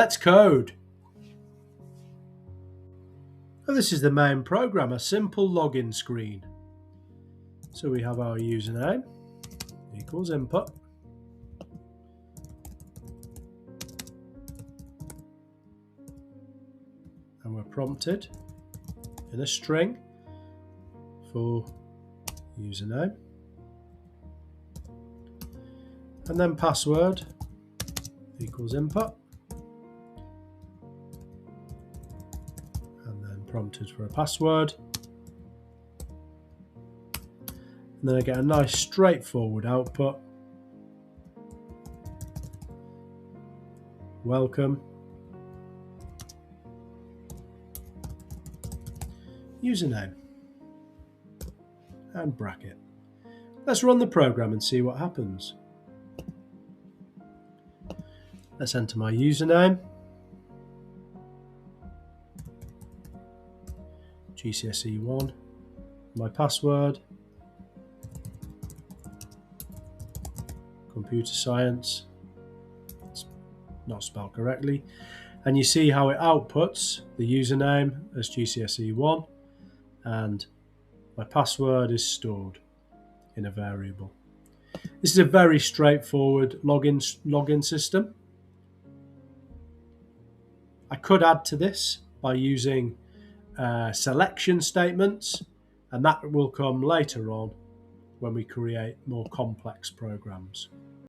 Let's code. So this is the main program, a simple login screen. So we have our username equals input. And we're prompted in a string for username. And then password equals input. And then prompted for a password. And then I get a nice straightforward output. Welcome. Username. And bracket. Let's run the program and see what happens. Let's enter my username. GCSE 1. My password. Computer science. It's not spelled correctly. And you see how it outputs the username as GCSE 1 and my password is stored in a variable. This is a very straightforward login system. I could add to this by using selection statements, and that will come later on when we create more complex programs.